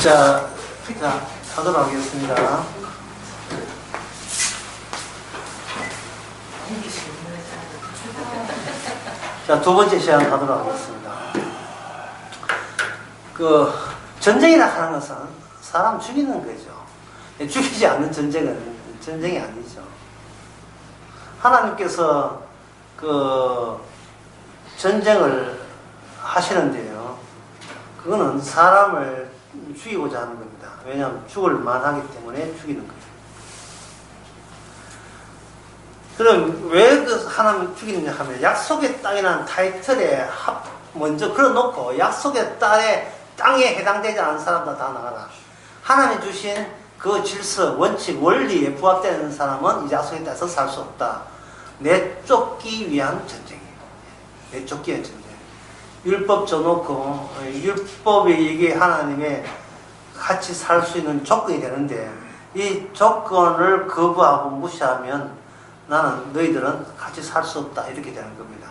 자, 하도록 하겠습니다. 자, 두 번째 시간 하도록 하겠습니다. 전쟁이라 하는 것은 사람 죽이는 거죠. 죽이지 않는 전쟁은 전쟁이 아니죠. 하나님께서 전쟁을 하시는데요. 그거는 사람을 죽이고자 하는 겁니다. 왜냐하면 죽을 만하기 때문에 죽이는 거예요. 그럼 왜 하나님을 죽이느냐 하면 약속의 땅이라는 타이틀에 먼저 걸어놓고 약속의 땅에 해당되지 않은 사람들 다 나가라. 하나님이 주신 그 질서, 원칙, 원리에 부합되는 사람은 이 약속의 땅에서 살 수 없다. 내쫓기 위한 전쟁이에요. 내쫓기 위한 전쟁. 율법 줘놓고 율법이 이게 하나님의 같이 살 수 있는 조건이 되는데 이 조건을 거부하고 무시하면 나는 너희들은 같이 살 수 없다 이렇게 되는 겁니다.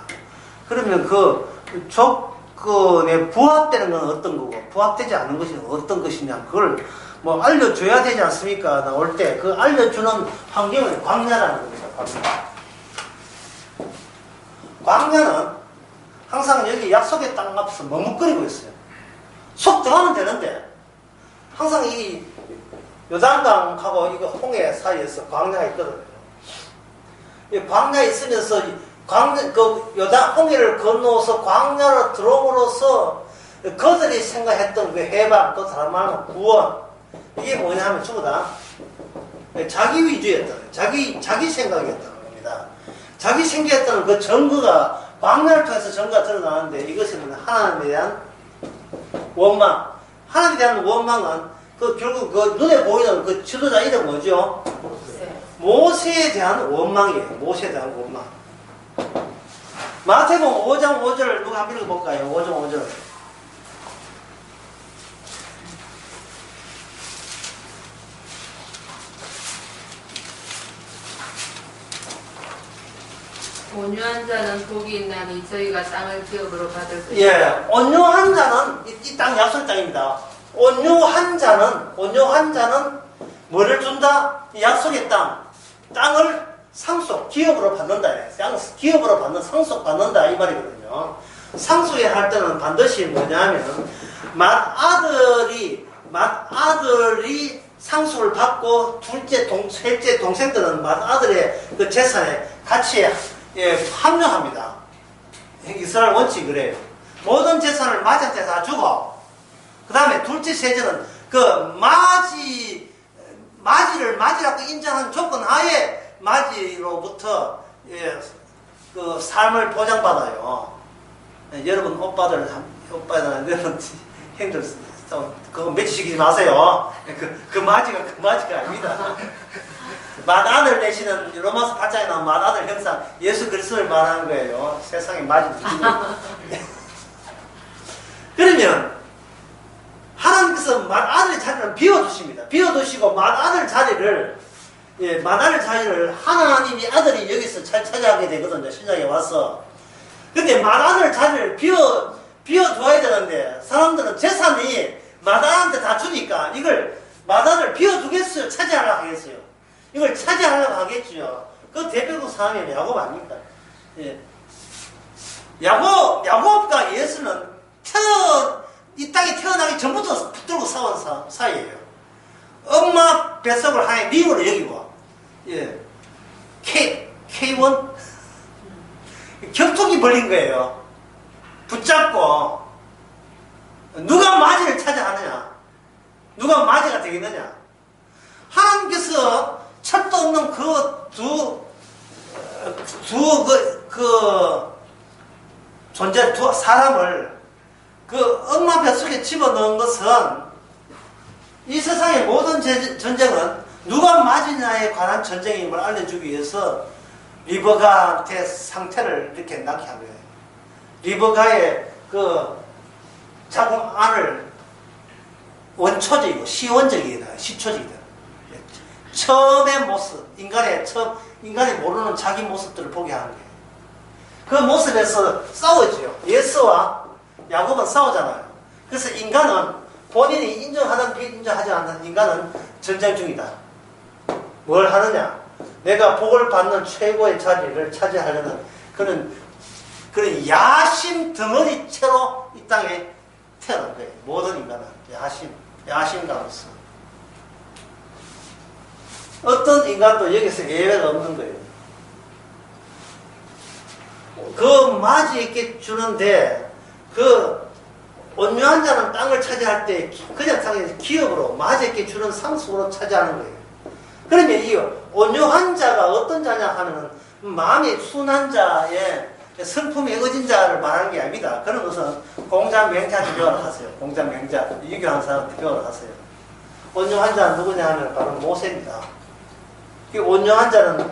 그러면 그 조건에 부합되는 건 어떤 거고 부합되지 않는 것이 어떤 것이냐 그걸 뭐 알려줘야 되지 않습니까? 나올 때 그 알려주는 환경을 광야라는 겁니다. 광야는 항상 여기 약속의 땅 앞에서 머뭇거리고 있어요. 속 들어가면 되는데 항상 이 요단강하고 이거 홍해 사이에서 광야가 있거든요. 이 광야에 있으면서 홍해를 건너서 광야로 들어옴으로써 그들이 생각했던 그 해방, 그 사람 말하는 구원 이게 뭐냐 하면 전부 다 자기 위주였다는 자기 생각이었다는 겁니다. 자기 생각했다는 그 증거가 광야를 통해서 증거가 드러나는데 이것은 하나님에 대한 원망. 하나님에 대한 원망은 결국 눈에 보이는 그 지도자 이름 뭐죠? 모세에 대한 원망이에요. 모세에 대한 원망. 마태복음 5장 5절 누가 한번 읽어볼까요? 5장 5절. 온유한 자는 복이 있나니 저희가 땅을 기업으로 받을 것이다. 예, 온유한 자는 이 땅 약속의 땅입니다. 온유한 자는 뭐를 준다? 이 약속의 땅을 상속, 기업으로 받는다. 기업으로 받는, 상속 받는다. 이 말이거든요. 상속에 할 때는 반드시 뭐냐면, 맏아들이 상속을 받고, 셋째 동생들은 맏아들의 그 재산에 같이 합류합니다. 이스라엘 원칙이 그래요. 모든 재산을 맏한테 다 주고, 그 다음에 둘째, 셋째는 맞이라고 인정한 조건 하에 맞이로부터 그 삶을 보장받아요. 여러분 오빠들 여러분 형들 그거 매치시키지 마세요. 그 맞이가 아닙니다. 맏아들 내시는 로마서 8장에 나온 맏아들 형상 예수 그리스도를 말하는 거예요. 세상에 맞이 그러면 하나님께서 맏아들의 자리를 비워두십니다. 비워두시고 맏아들 자리를 하나님이 아들이 여기서 차지하게 되거든요. 신약에 와서. 근데 맏아들 자리를 비워두어야 되는데 사람들은 재산이 맏아들한테 다 주니까 이걸 맏아들 비워두겠어요? 차지하려고 하겠어요? 이걸 차지하려고 하겠죠. 그 대표적 사람이 야곱 아닙니까? 예. 야곱과 예수는 이 땅에 태어나기 전부터 붙들고 싸운 사이예요. 엄마 뱃속을 하나의 미움으로 여기고, K1 격투기 벌린 거예요. 붙잡고 누가 맞이를 차지하느냐, 누가 맞이가 되겠느냐. 하나님께서 철도 없는 두 사람을 엄마 뱃속에 집어넣은 것은 이 세상의 모든 전쟁은 누가 맞으냐에 관한 전쟁임을 알려주기 위해서 리버가한테 상태를 이렇게 낳게 한 거예요. 리버가의 자궁안을 원초적이고 시원적이다, 시초적이다. 처음의 모습, 인간이 모르는 자기 모습들을 보게 하는 거예요. 그 모습에서 싸우죠. 예수와 야곱은 싸우잖아요. 그래서 인간은 본인이 인정하든 비인정하지 않는 인간은 전쟁 중이다. 뭘 하느냐? 내가 복을 받는 최고의 자리를 차지하려는 그런 야심 덩어리채로 이 땅에 태어난 거예요. 모든 인간은 야심가로서. 어떤 인간도 여기서 예외가 없는 거예요. 그 맞이 있게 주는데 그 온유한 자는 땅을 차지할 때 그냥 땅에 기업으로 맞이 있게 주는 상속으로 차지하는 거예요. 그러면 이 온유한 자가 어떤 자냐 하면은 마음이 순한 자의 성품이 어진 자를 말하는 게 아닙니다. 그런 것은 공자명자한테 배워라 하세요. 공자명자 유교한 사람한테 배워라 하세요. 온유한 자는 누구냐 하면 바로 모세입니다. 그 온유한 자는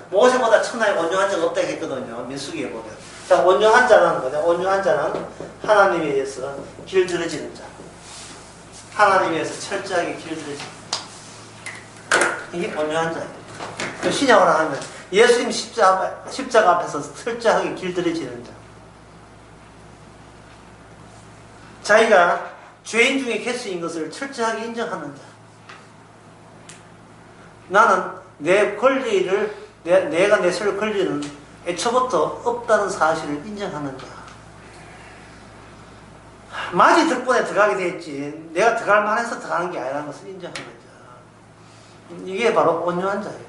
모세보다 천하에 온유한 자가 없다고 했거든요. 민수기에 보면. 자, 온유한 자는 뭐냐? 온유한 자는 하나님에 의해서 길들여지는 자. 하나님에 의해서 철저하게 길들여지는 자. 이게 온유한 자예요. 그 신약으로 하면 예수님 십자가 앞에서 철저하게 길들여지는 자. 자기가 죄인 중에 개수인 것을 철저하게 인정하는 자. 나는 내 권리를, 내가 내세울 권리는 애초부터 없다는 사실을 인정하는 자. 맞이 덕분에 들어가게 됐지, 내가 들어갈 만해서 들어가는 게 아니라는 것을 인정하는 자. 이게 바로 온유한 자예요.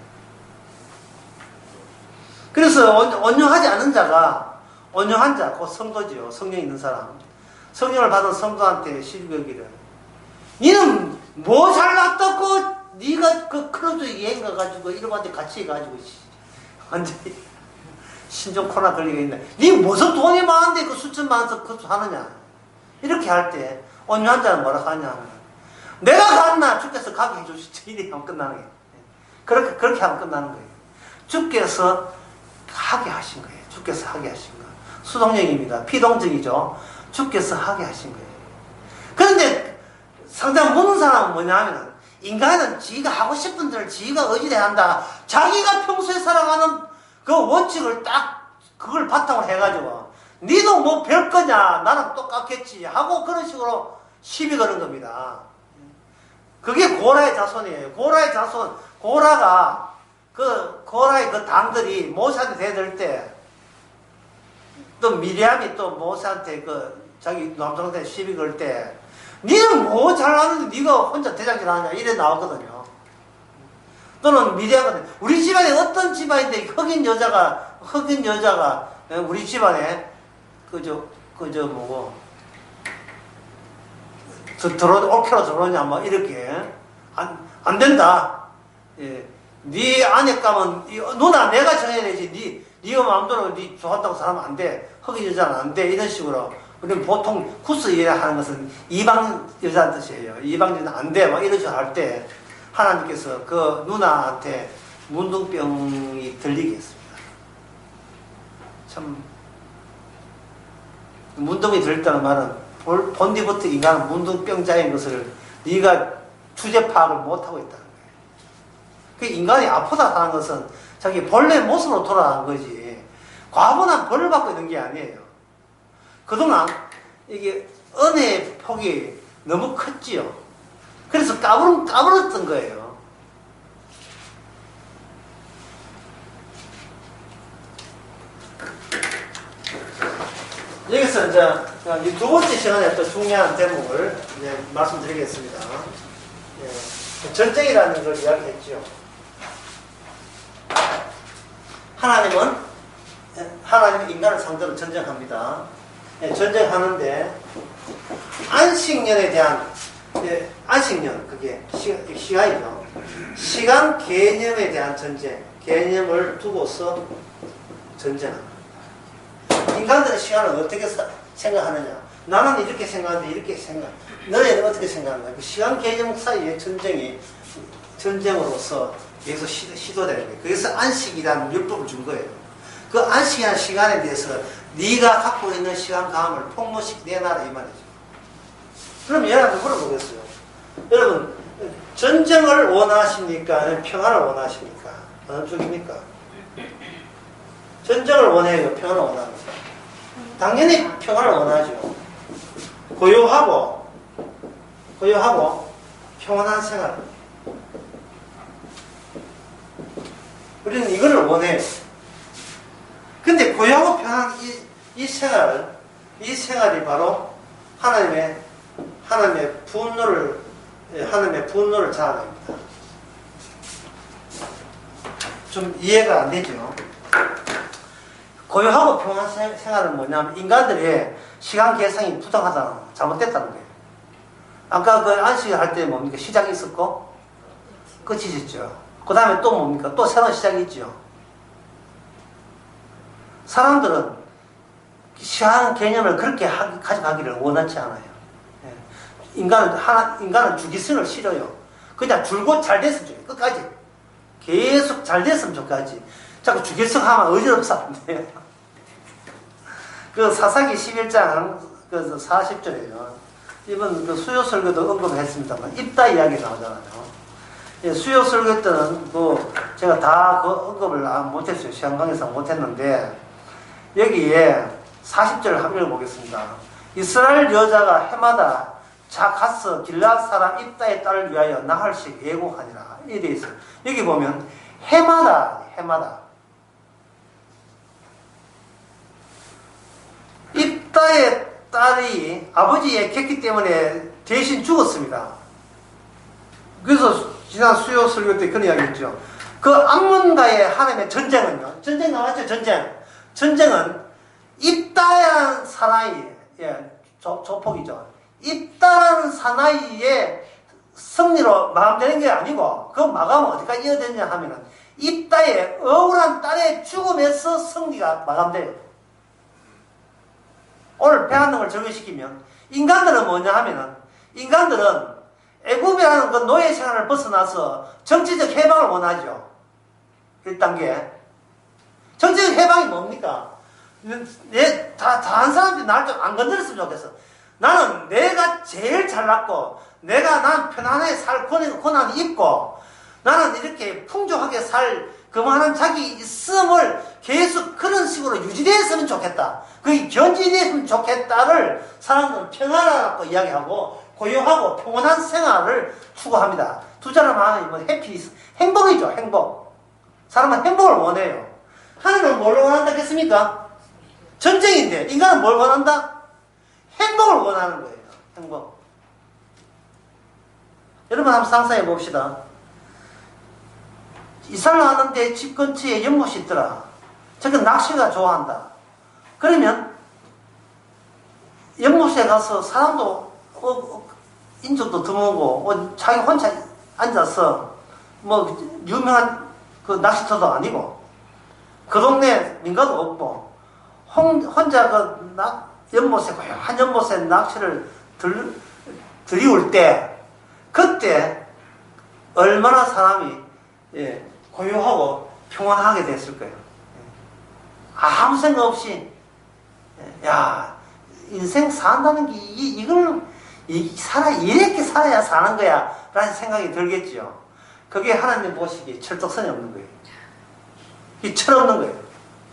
그래서 온유하지 않은 자가, 온유한 자, 곧 성도지요. 성령 있는 사람. 성령을 받은 성도한테 시비 걸기를, 니는 뭐 잘났다고 네가 그 크루즈 여행 가가지고 이러고한테 같이 해가지고 완전히 신종 코로나 걸리고 있네. 네 무슨 돈이 많은데 그 수천 만원서 그것도 하느냐. 이렇게 할 때 온유한 자는 뭐라 하냐 하면, 내가 갔나 주께서 가게 해주시지. 이렇게 하면 끝나는 거예요. 그렇게 하면 끝나는 거예요. 주께서 하게 하신 거예요. 주께서 하게 하신 거. 수동적입니다. 피동적이죠. 주께서 하게 하신 거예요. 그런데 상당 묻는 사람은 뭐냐 하면, 인간은 지가 하고 싶은 대로 지가 의지해야 한다. 자기가 평소에 살아가는 그 원칙을 딱 그걸 바탕으로 해가지고 니도 뭐 별 거냐, 나는 똑같겠지 하고 그런 식으로 시비 거는 겁니다. 그게 고라의 자손이에요. 고라의 자손, 고라가 고라의 그 당들이 모세한테 대들 때, 또 미리암이 또 모세한테 자기 남동생 시비 걸 때, 니는 뭐 잘하는데 니가 혼자 대장질 하냐 이래 나오거든요. 또는 미리암은 우리 집안에 어떤 집안인데 흑인 여자가 우리 집안에 옥회로 들어오냐 뭐 이렇게 안 된다. 예. 네 아내 가면 누나 내가 정해야 되지. 네가 마음대로 네 좋았다고 살면 안 돼. 흑인 여자는 안 돼. 이런 식으로. 우리는 보통 쿠스 이해하는 것은 이방 여자는 뜻이에요. 이방 여자는 안 돼. 막 이런 식으로 할 때 하나님께서 그 누나한테 문둥병이 들리게 했습니다. 참 문둥이 들렸다는 말은 본디부터 인간은 문둥병자인 것을 네가 주제 파악을 못하고 있다는 거예요. 그 인간이 아프다 하는 것은 자기 본래 모습으로 돌아간 거지 과분한 벌을 받고 있는 게 아니에요. 그동안 이게 은혜의 폭이 너무 컸지요. 그래서 까불었던 거예요. 여기서 이제 이 두 번째 시간에 또 중요한 대목을 이제 말씀드리겠습니다. 예, 전쟁이라는 걸 이야기했죠. 하나님은 인간을 상대로 전쟁합니다. 예, 전쟁하는데 안식년에 대한 안식년 그게 시간이죠. 시간 개념에 대한 전쟁, 개념을 두고서 전쟁합니다. 인간들의 시간을 어떻게 생각하느냐? 나는 이렇게 생각하는데 이렇게 생각. 너희는 어떻게 생각하느냐? 그 시간 개념 사이의 전쟁으로서 여기서 시도되는 거예요. 그래서 안식이라는 율법을 준 거예요. 그 안식이라는 시간에 대해서 네가 갖고 있는 시간 감을 폭로식 내놔라 이 말이죠. 그럼 여러분들 물어보겠어요. 여러분 전쟁을 원하십니까? 아니면 평안을 원하십니까? 어느 쪽입니까? 전쟁을 원해요? 평안을 원합니까? 당연히 평안을 원하죠. 고요하고 평온한 생활. 우리는 이거를 원해요. 근데 고요하고 평안한 이 생활이 바로 하나님의 분노를 자아냅니다. 좀 이해가 안 되죠? 고요하고 평안한 생활은 뭐냐면 인간들의 시간 계산이 부당하다, 잘못됐다는 거예요. 아까 그 안식할 때 뭡니까? 시작이 있었고 끝이 있었죠. 그 다음에 또 뭡니까? 또 새로운 시작이 있죠. 사람들은 시간 개념을 그렇게 가져가기를 원하지 않아요. 인간은 주기성을 싫어요. 그냥 줄곧 잘 됐으면 좋겠어요. 끝까지. 계속 잘 됐으면 좋겠지. 자꾸 주기성 하면 어지럽서 안 돼요. 그 사사기 11장 그 40절에요. 이번 그 수요 설교도 언급했습니다만 입다 이야기 나오잖아요. 예, 수요 설교 때는 그 제가 다 그 언급을 못했어요. 시간 관계상 못했는데 여기에 40절을 한번 읽어보겠습니다. 이스라엘 여자가 해마다 가서 길앗 사람 입다의 딸을 위하여 나흘씩 예고하니라. 이래 돼 있어요. 여기 보면 해마다 입다의 딸이 아버지의 객기 때문에 대신 죽었습니다. 그래서 지난 수요 설교 때 그런 이야기 했죠. 그 암몬과의 하나님의 전쟁은요. 전쟁 나왔죠. 전쟁은 입다라는 사나이, 조폭이죠. 입다라는 사나이의 승리로 마감되는 게 아니고 그 마감은 어디까지 이어졌냐 하면은 입다의 억울한 딸의 죽음에서 승리가 마감돼요. 오늘 배웠는 걸 적용시키면 인간들은 뭐냐 하면은 인간들은 애굽이라는 그 노예 생활을 벗어나서 정치적 해방을 원하죠. 1단계. 정치적 해방이 뭡니까? 다한 사람들이 나를 좀 안 건드렸으면 좋겠어. 나는 내가 제일 잘났고, 난 편안하게 살 권한이 있고, 나는 이렇게 풍족하게 살 그만한 자기 있음을 계속 그런 식으로 유지되었으면 좋겠다. 그게 견지되었으면 좋겠다를 사람들은 평안하고 이야기하고, 고요하고 평온한 생활을 추구합니다. 두 사람 하나는 뭐 행복이죠, 행복. 사람은 행복을 원해요. 하나님은 뭘 원한다 했습니까? 전쟁인데 인간은 뭘 원한다? 행복을 원하는 거예요. 행복. 여러분 한번 상상해 봅시다. 이사를 하는데 집 근처에 연못이 있더라. 저건 낚시가 좋아한다. 그러면 연못에 가서 사람도 인적도 드물고 자기 혼자 앉아서 뭐 유명한 그 낚시터도 아니고 그 동네 민가도 없고 혼자 그 연못에 고요한 연못에 낚시를 들이울 때 그때 얼마나 사람이 고요하고 평안하게 됐을 거예요. 아무 생각 없이 야 인생 산다는 게 이걸 이렇게 살아야 사는 거야 라는 생각이 들겠죠. 그게 하나님 보시기에 철떡선이 없는 거예요. 이 철없는 거예요.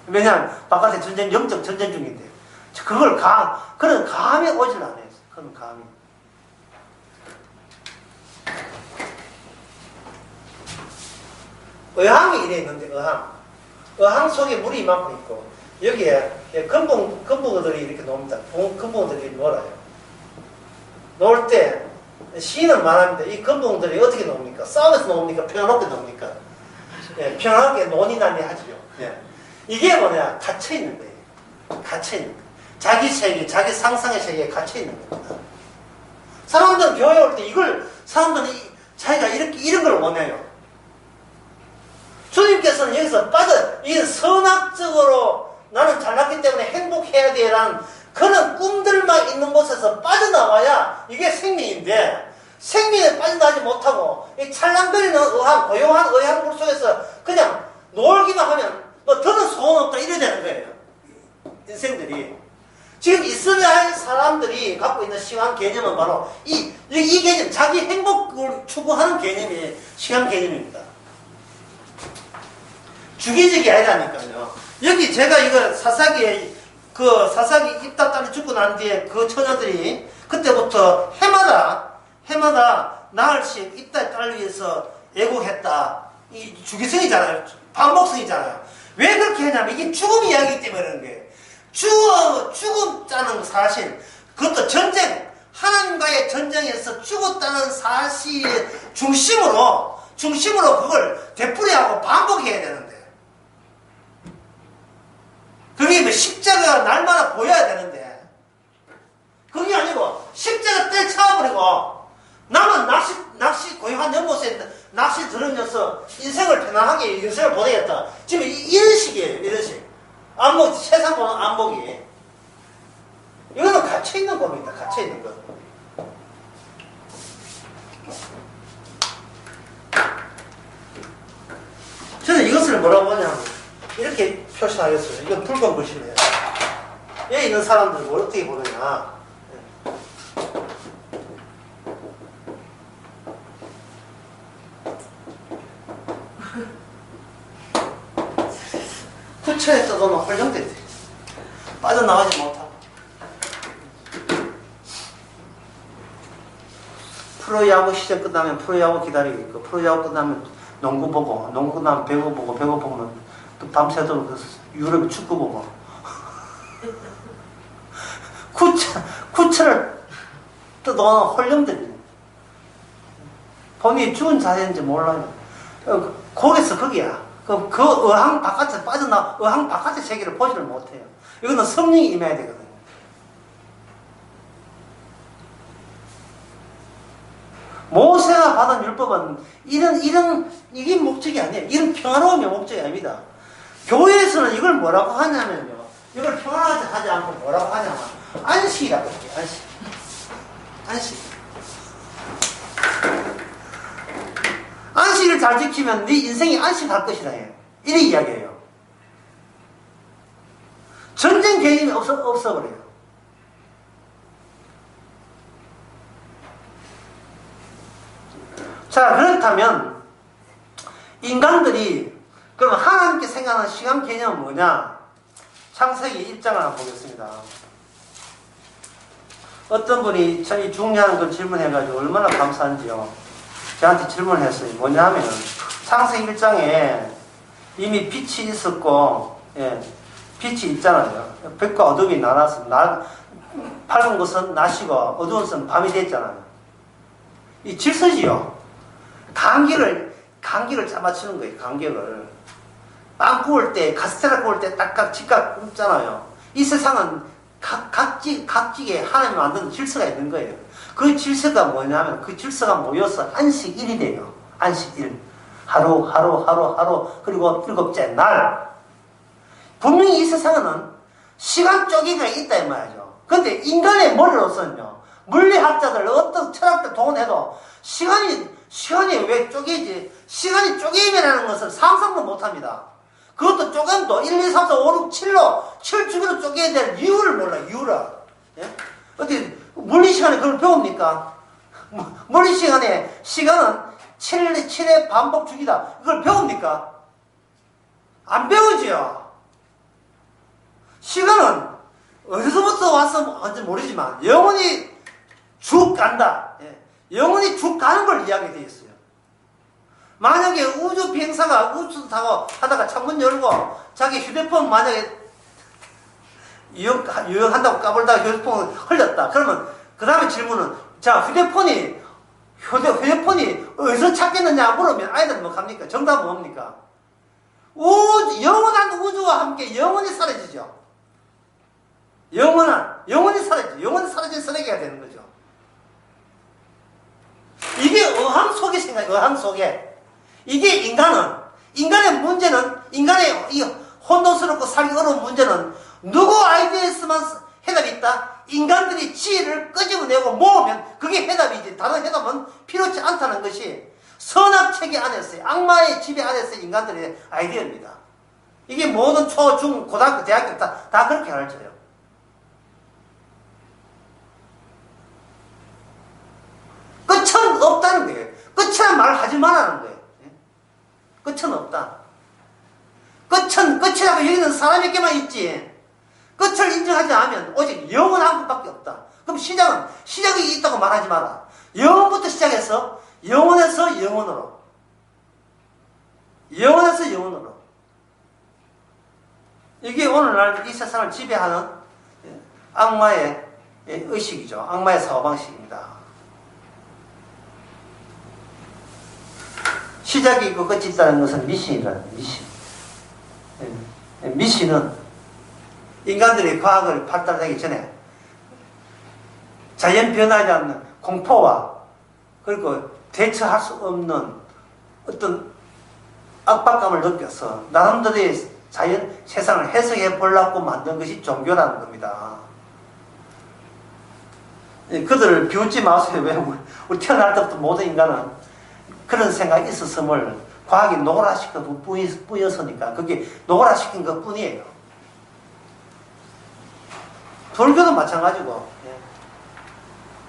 왜냐하면 바깥에 영적 전쟁 중인데 그런 감이 오질 않아요. 그런 감이. 의항이 이래 있는데 의항 속에 물이 이만큼 있고 여기에 금붕어들이 이렇게 놉니다. 금붕어들이 놀아요. 놀 때 시인은 말합니다. 이 금붕어들이 어떻게 놉니까? 싸움에서 놉니까? 평화롭게 놉니까? 평화롭게 논의나니 하죠. 이게 뭐냐? 갇혀있는 거예요. 갇혀있는 거예요. 자기 세계, 자기 상상의 세계에 갇혀있는 겁니다. 사람들은 교회 올 때 사람들은 자기가 이런 걸 원해요. 주님께서는 여기서 이게 선악적으로 나는 잘났기 때문에 행복해야 돼라는 그런 꿈들만 있는 곳에서 빠져나와야 이게 생명인데 생명에 빠져나지 못하고 이 찰랑거리는 고요한 의향 속에서 그냥 놀기만 하면 뭐 더는 소원 없다 이래야 되는 거예요. 인생들이. 지금 이스라엘 사람들이 갖고 있는 시간 개념은 바로 이 개념, 자기 행복을 추구하는 개념이 시간 개념입니다. 주기적이 아니라니까요. 여기 제가 이거 사사기에 그 사사기 입다딸이 죽고 난 뒤에 그 처녀들이 그때부터 해마다 나흘씩 입다의 딸을 위해서 애국했다. 이 주기성이잖아요. 반복성이잖아요. 왜 그렇게 하냐면 이게 죽음 이야기이기 때문에 그런 거예요. 죽었다는 사실, 그것도 전쟁, 하나님과의 전쟁에서 죽었다는 사실의 중심으로 그걸 되풀이하고 반복해야 되는데, 그게 뭐 십자가가 날마다 보여야 되는데, 그게 아니고 십자가 때려쳐버리고 나는 낚시 고용한 연못에 낚시 들으면서 인생을 편안하게 인생을 보내겠다. 지금 이런 식이에요. 이런 식. 안목, 세상 보는 안목이. 이거는 갇혀있는 겁니다. 갇혀있는 거. 저는 이것을 뭐라고 하냐면 이렇게 표시하겠어요. 이건 붉은 글씨네요. 여기 있는 사람들은 뭘 어떻게 보느냐. 후천에 떠도는 활용됐대. 빠져나가지 못하고. 프로야구 시즌 끝나면 프로야구 기다리고 있고, 프로야구 끝나면 농구 보고, 농구 끝나면 배구 보고, 배구 보면 또 밤새도록 유럽 축구 보고. 쿠천을 떠도는 활용됐대. 본인이 죽은 자세인지 몰라요. 거기서 거기야. 그 의항 바깥에 의항 바깥의 세계를 보지를 못해요. 이거는 성령이 임해야 되거든요. 모세가 받은 율법은 이게 목적이 아니에요. 이런 평화로움이 목적이 아닙니다. 교회에서는 이걸 뭐라고 하냐면요. 이걸 평안하지 하지 않고 뭐라고 하냐면 안식이라고 해요. 안식. 안식을 잘 지키면 네 인생이 안식할 것이라 해요. 이런 이야기예요. 전쟁 개념이 없어버려요. 자, 그렇다면 인간들이 그럼 하나님께 생각하는 시간 개념은 뭐냐? 창세기 1장을 한번 보겠습니다. 어떤 분이 저희 중요한 걸 질문해가지고 얼마나 감사한지요. 저한테 질문을 했어요. 뭐냐 하면 창세기 1장에 이미 빛이 있었고, 예, 빛이 있잖아요. 빛과 어둠이 나눠서 밝은 것은 낮이고 어두운 것은 밤이 됐잖아요. 이 질서지요. 간격을 잡아치는 거예요. 간격을. 빵 구울 때, 카스테라 구울 때 딱각 직각 굽잖아요. 이 세상은 각지게 하나님이 만든 질서가 있는 거예요. 그 질서가 뭐냐면 그 질서가 모여서 안식일이 돼요. 안식일. 하루, 그리고 7째 날. 분명히 이 세상에는 시간 쪼개기가 있다 이 말이죠. 근데 인간의 머리로서는요, 물리학자들, 어떤 철학들 동원해도 시간이 왜 쪼개지? 시간이 쪼개임이라는 것을 상상도 못 합니다. 그것도 쪼개도 1, 2, 3, 4, 5, 6, 7로 7주기로 쪼개야 될 이유를 몰라요. 이유를. 예? 어떻게 물리 시간에 그걸 배웁니까? 물리 시간에 시간은 7의 반복 주기다. 이걸 배웁니까? 안 배우지요. 시간은 어디서부터 왔는지 모르지만 영원히 쭉 간다. 예. 영원히 쭉 가는 걸 이야기되어 있어요. 만약에 우주 비행사가 우주 타고 하다가 창문 열고 자기 휴대폰 만약에 유용한다고 까불다가 휴대폰을 흘렸다. 그러면 그 다음에 질문은 자 휴대폰이 어디서 찾겠느냐 물으면 아이들은 뭐 합니까? 정답은 뭡니까? 영원한 우주와 함께 영원히 사라지죠. 영원히 사라지죠. 영원히 사라진 쓰레기가 되는 거죠. 이게 어항 속의 생각이에요. 어항 속에. 이게 인간의 문제는, 인간의 이 혼돈스럽고 살기 어려운 문제는 누구 아이디어에서만 해답이 있다? 인간들이 지혜를 끄집어내고 모으면 그게 해답이지. 다른 해답은 필요치 않다는 것이 선악체계 안에서의, 악마의 지배 안에서의 인간들의 아이디어입니다. 이게 모든 초, 중, 고등학교, 대학교 다 그렇게 가르쳐요. 끝은 없다는 거예요. 끝이란 말을 하지 말라는 거예요. 끝은 없다. 끝이라고 여기는 사람에게만 있지. 끝을 인정하지 않으면 오직 영원 한 것밖에 없다. 그럼 시작이 있다고 말하지 마라. 영원부터 시작해서 영원에서 영원으로. 영원에서 영원으로. 이게 오늘날 이 세상을 지배하는 악마의 의식이죠. 악마의 사고방식입니다. 시작이 있고 끝이 있다는 것은 미신이라는 미신. 미신은 인간들이 과학을 발달하기 전에 자연 변하지 않는 공포와 그리고 대처할 수 없는 어떤 압박감을 느껴서 나름대로의 자연 세상을 해석해 보려고 만든 것이 종교라는 겁니다. 그들을 비웃지 마세요. 왜 우리 태어날 때부터 모든 인간은 그런 생각이 있었음을 과학이 노골화시켜 뿌였으니까 그게 노골화시킨 것 뿐이에요. 불교도 마찬가지고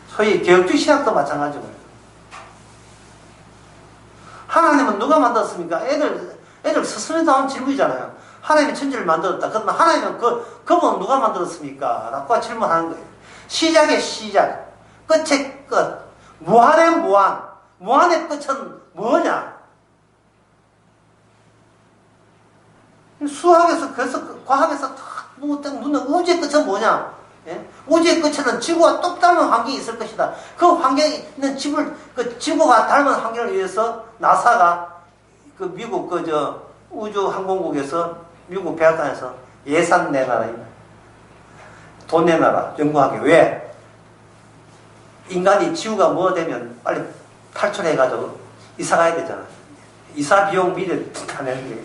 소위 개혁주의 신학도 마찬가지고 하나님은 누가 만들었습니까? 애들 스스로 나온 질문이잖아요. 하나님이 천지를 만들었다. 그러면 하나님은 그분 누가 만들었습니까? 라고 질문하는 거예요. 시작의 시작, 끝의 끝, 무한의 무한, 무한의 끝은 뭐냐? 수학에서, 그래서 과학에서 묻는 우주의 끝은 뭐냐? 예? 우주의 끝에는 지구와 똑 닮은 환경이 있을 것이다. 그 환경에 있는 지구가 닮은 환경을 위해서 나사가 미국 우주항공국에서 미국 백악관에서 예산 내놔라. 돈 내놔라. 연구하게. 왜? 인간이 지구가 뭐 되면 빨리 탈출해가지고 이사 가야 되잖아. 이사 비용 미리 다 내는 게.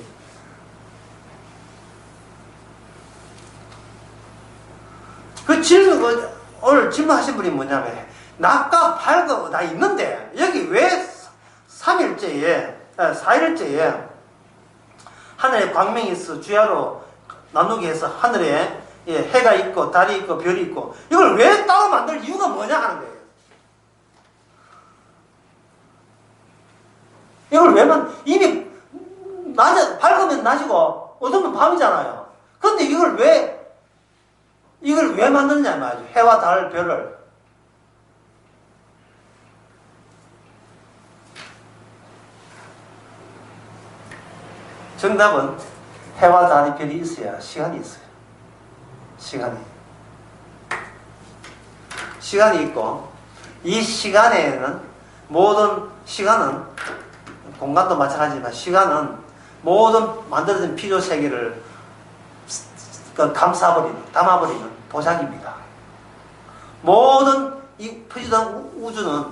오늘 질문하신 분이 뭐냐면, 낮과 밝고 다 있는데, 여기 왜 3일째에, 4일째에 하늘에 광명이 있어 주야로 나누게 해서 하늘에 해가 있고 달이 있고 별이 있고 이걸 왜 따로 만들 이유가 뭐냐 하는 거예요. 이걸 이미 밝으면 낮이고 어두우면 밤이잖아요. 근데 이걸 왜 만드느냐 말이죠. 해와 달, 별을. 정답은 해와 달이 별이 있어야 시간이 있어요. 시간이 있고 이 시간에는 시간은 공간도 마찬가지지만 시간은 모든 만들어진 피조세계를 담아버리는 도자기입니다. 모든 이 표시된 우주는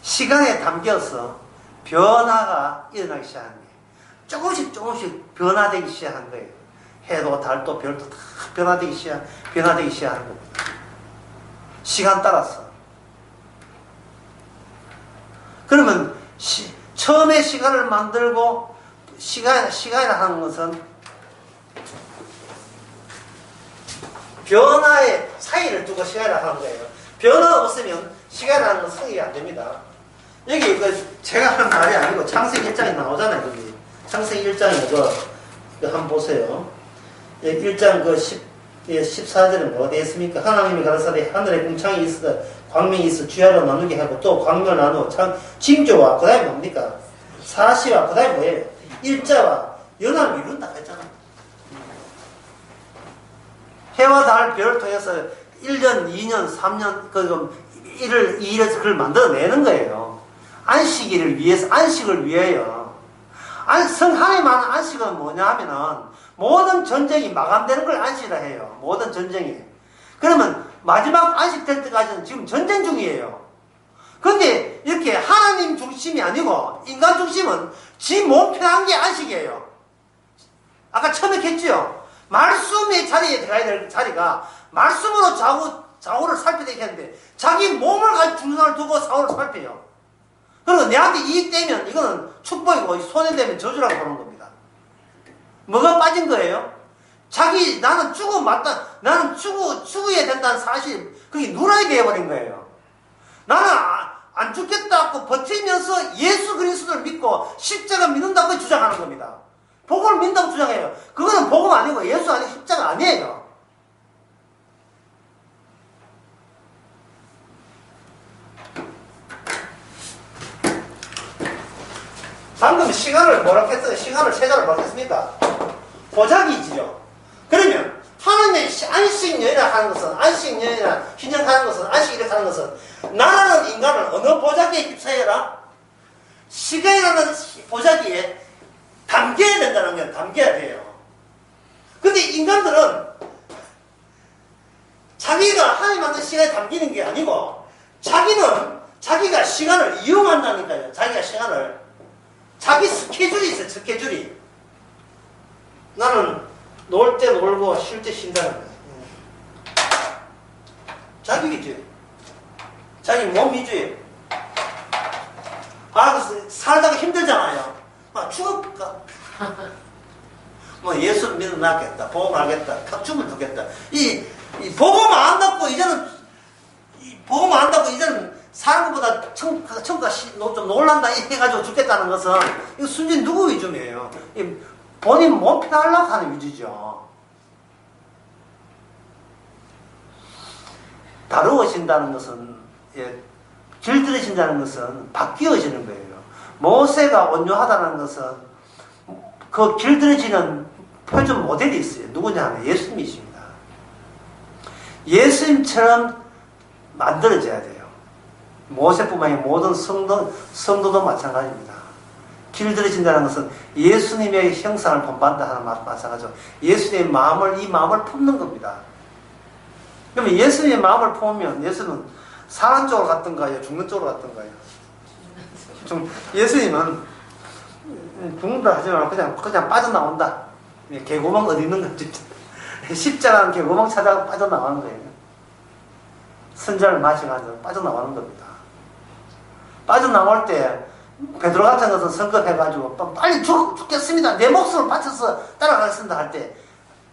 시간에 담겨서 변화가 일어나기 시작한 거예요. 조금씩 변화되기 시작한 거예요. 해도 달도 별도 다 변화되기 시작하는 겁니다. 시간 따라서. 그러면 처음에 시간을 만들고 시간이라 하는 것은 변화의 사이를 두고 시간이라 하는 거예요. 변화가 없으면 시간이라는 건 성립이 안 됩니다. 여기 제가 하는 말이 아니고 창세기 1장에 나오잖아요. 여기 창세기 1장에 한번 보세요. 1장 14절에 뭐가 되어 있습니까? 하나님이 가라사대 하늘에 궁창이 있어 광명이 있어 주야로 나누게 하고 또 광명을 나누어 징조와 그 다음에 뭡니까? 사시와 그 다음에 뭐예요? 일자와 연합을 이룬다 했잖아요. 해와 달 별을 통해서 1년, 2년, 3년 1을 2일에서 그걸 만들어내는 거예요. 안식을 위하여. 하나님 하는 안식은 뭐냐 하면은 모든 전쟁이 마감되는 걸 안식이라 해요. 모든 전쟁이. 그러면 마지막 안식 될 때까지는 지금 전쟁 중이에요. 근데 이렇게 하나님 중심이 아니고 인간 중심은 지 몸 편한 게 안식이에요. 아까 처음에 했지요. 말씀의 자리에 들어가야 될 자리가 말씀으로 좌우를 살펴야 되는데 자기 몸을 가지고 중간을 두고 좌우를 살펴요. 그리고 내한테 이익되면 이거는 축복이고 손해되면 저주라고 보는 겁니다. 뭐가 빠진 거예요? 나는 죽어야 된다는 사실, 그게 누락이 되어버린 거예요. 나는 안 죽겠다고 버티면서 예수 그리스도를 믿고 십자가 믿는다고 주장하는 겁니다. 복음을 믿는다고 주장해요. 그거는 복음 아니고 예수 아니고 십자가 아니에요. 방금 시간을 뭐라고 했어요? 시간을 세자를 뭐라고 했습니까? 보자기지요. 그러면 하나님의 안식년이라 하는 것은, 안식년이라 휴년하는 것은, 안식일을 하는 것은 나라는 인간을 어느 보자기에 휩싸여라? 시간이라는 보자기에 담겨야 된다는 거예요. 담겨야 돼요. 근데 인간들은 자기가 하나님 만든 시간에 담기는 게 아니고 자기는 자기가 시간을 이용한다니까요. 자기가 시간을. 자기 스케줄이 있어요. 스케줄이. 나는 놀 때 놀고 쉴 때 쉰다는 거예요. 자기 위주예요. 자기 몸 위주예요. 그래서 살다가 힘들잖아요. 막 죽을까? 뭐 예수 믿어 낫겠다. 복음 알겠다. 탁춤을 두겠다. 이 복음 안 듣고 이제는 복음 안 듣고 이제는 사는 것보다 청가 좀 놀란다 해가지고 죽겠다는 것은 이거 순전히 누구 위주예요? 본인 몸 편하려고 하는 위주죠. 다루어진다는 것은, 길들여진다는 것은 바뀌어지는 거예요. 모세가 온유하다는 것은 그 길들여지는 표준 모델이 있어요. 누구냐 하면 예수님이십니다. 예수님처럼 만들어져야 돼요. 모세뿐만 아니라 모든 성도도 마찬가지입니다. 길들여진다는 것은 예수님의 형상을 본받는다 하는 마찬가지죠. 예수님의 마음을, 이 마음을 품는 겁니다. 그러면 예수님의 마음을 품으면 예수는 사는 쪽으로 갔던가요? 죽는 쪽으로 갔던가요? 예수님은 죽는다 하지 말고 그냥 빠져나온다. 개구멍 어디 있는 건지. 십자가는 개구멍 찾아가 빠져나가는 거예요. 선자를 마셔가지고 빠져나가는 겁니다. 빠져나올 때 베드로 같은 것은 성급해가지고 빨리 죽겠습니다. 내 목숨을 바쳐서 따라가겠습니다 할 때,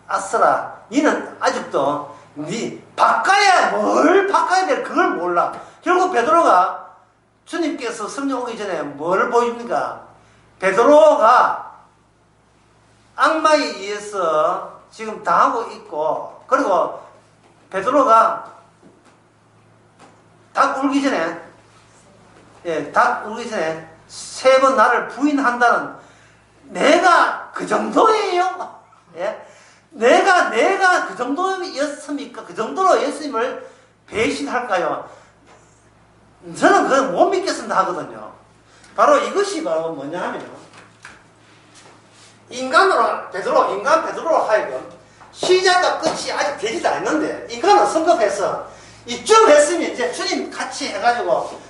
아싸라, 니는 아직도 뭘 바꿔야 될 그걸 몰라. 결국 베드로가 주님께서 성령 오기 전에 뭘 보입니까? 베드로가 악마에 의해서 지금 당하고 있고, 그리고 베드로가 닭 울기 전에 세 번 나를 부인한다는, 내가 그 정도예요? 예? 내가 그 정도였습니까? 그 정도로 예수님을 배신할까요? 저는 그걸 못 믿겠습니다 하거든요. 바로 이것이 바로 뭐냐 하면, 인간 베드로로 하여금 시작과 끝이 아직 되지도 않는데, 인간은 성급해서 이쯤 했으면 이제 주님 같이 해가지고